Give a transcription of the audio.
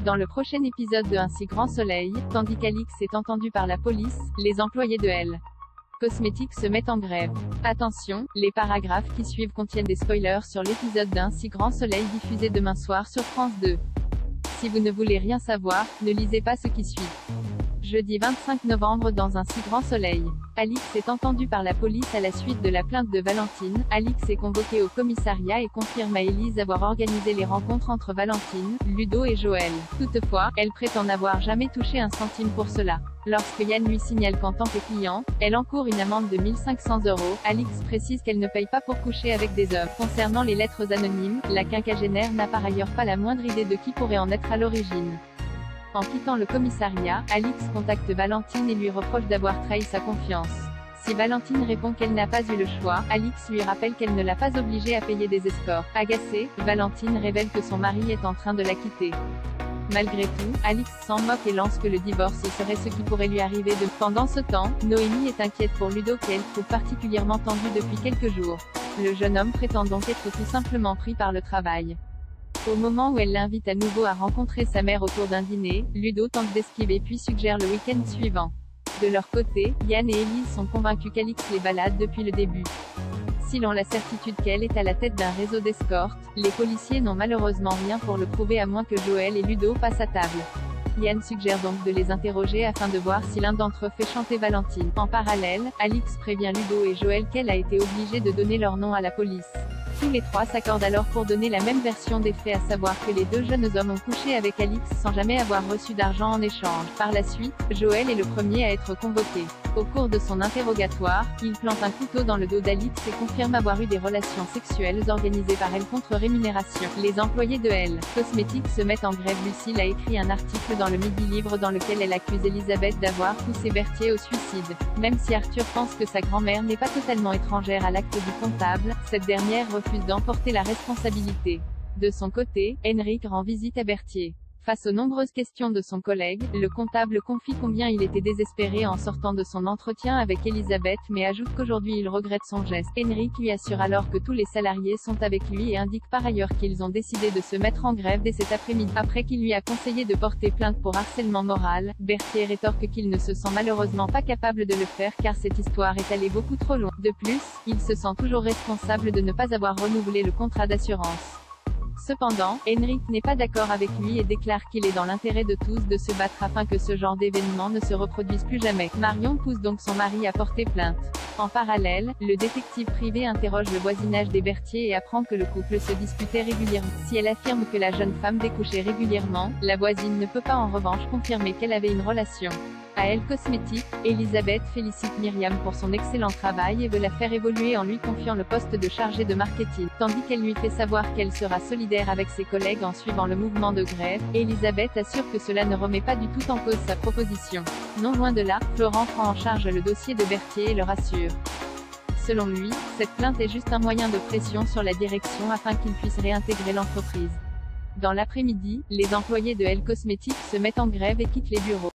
Dans le prochain épisode de Un si grand soleil, tandis qu'Alix est entendu par la police, les employés de Elle Cosmetics se mettent en grève. Attention, les paragraphes qui suivent contiennent des spoilers sur l'épisode d'Un si grand soleil diffusé demain soir sur France 2. Si vous ne voulez rien savoir, ne lisez pas ce qui suit. Jeudi 25 novembre dans Un si grand soleil. Alix est entendu par la police à la suite de la plainte de Valentine. Alix est convoquée au commissariat et confirme à Élise avoir organisé les rencontres entre Valentine, Ludo et Joël. Toutefois, elle prétend n'avoir jamais touché un centime pour cela. Lorsque Yann lui signale qu'en tant que client, elle encourt une amende de 1 500 €, Alix précise qu'elle ne paye pas pour coucher avec des hommes. Concernant les lettres anonymes, la quinquagénaire n'a par ailleurs pas la moindre idée de qui pourrait en être à l'origine. En quittant le commissariat, Alix contacte Valentine et lui reproche d'avoir trahi sa confiance. Si Valentine répond qu'elle n'a pas eu le choix, Alix lui rappelle qu'elle ne l'a pas obligée à payer des escorts. Agacée, Valentine révèle que son mari est en train de la quitter. Malgré tout, Alix s'en moque et lance que le divorce serait ce qui pourrait lui arriver de. Pendant ce temps, Noémie est inquiète pour Ludo qu'elle trouve particulièrement tendu depuis quelques jours. Le jeune homme prétend donc être tout simplement pris par le travail. Au moment où elle l'invite à nouveau à rencontrer sa mère autour d'un dîner, Ludo tente d'esquiver puis suggère le week-end suivant. De leur côté, Yann et Élise sont convaincus qu'Alix les balade depuis le début. S'ils ont la certitude qu'elle est à la tête d'un réseau d'escorte, les policiers n'ont malheureusement rien pour le prouver à moins que Joël et Ludo passent à table. Yann suggère donc de les interroger afin de voir si l'un d'entre eux fait chanter Valentine. En parallèle, Alix prévient Ludo et Joël qu'elle a été obligée de donner leur nom à la police. Tous les trois s'accordent alors pour donner la même version des faits, à savoir que les deux jeunes hommes ont couché avec Alix sans jamais avoir reçu d'argent en échange. Par la suite, Joël est le premier à être convoqué. Au cours de son interrogatoire, il plante un couteau dans le dos d'Alix et confirme avoir eu des relations sexuelles organisées par elle contre rémunération. Les employés de Elle Cosmetics se mettent en grève. Lucille a écrit un article dans le Midi Libre dans lequel elle accuse Elisabeth d'avoir poussé Berthier au suicide. Même si Arthur pense que sa grand-mère n'est pas totalement étrangère à l'acte du comptable, cette dernière refuse d'emporter la responsabilité. De son côté, Henrik rend visite à Berthier. Face aux nombreuses questions de son collègue, le comptable confie combien il était désespéré en sortant de son entretien avec Elisabeth, mais ajoute qu'aujourd'hui il regrette son geste. Henrik lui assure alors que tous les salariés sont avec lui et indique par ailleurs qu'ils ont décidé de se mettre en grève dès cet après-midi. Après qu'il lui a conseillé de porter plainte pour harcèlement moral, Berthier rétorque qu'il ne se sent malheureusement pas capable de le faire car cette histoire est allée beaucoup trop loin. De plus, il se sent toujours responsable de ne pas avoir renouvelé le contrat d'assurance. Cependant, Henrik n'est pas d'accord avec lui et déclare qu'il est dans l'intérêt de tous de se battre afin que ce genre d'événement ne se reproduise plus jamais. Marion pousse donc son mari à porter plainte. En parallèle, le détective privé interroge le voisinage des Berthier et apprend que le couple se disputait régulièrement. Si elle affirme que la jeune femme découchait régulièrement, la voisine ne peut pas en revanche confirmer qu'elle avait une relation. À Elle Cosmetics, Elisabeth félicite Myriam pour son excellent travail et veut la faire évoluer en lui confiant le poste de chargée de marketing. Tandis qu'elle lui fait savoir qu'elle sera solidaire avec ses collègues en suivant le mouvement de grève, Elisabeth assure que cela ne remet pas du tout en cause sa proposition. Non loin de là, Florent prend en charge le dossier de Berthier et le rassure. Selon lui, cette plainte est juste un moyen de pression sur la direction afin qu'il puisse réintégrer l'entreprise. Dans l'après-midi, les employés de Elle Cosmetics se mettent en grève et quittent les bureaux.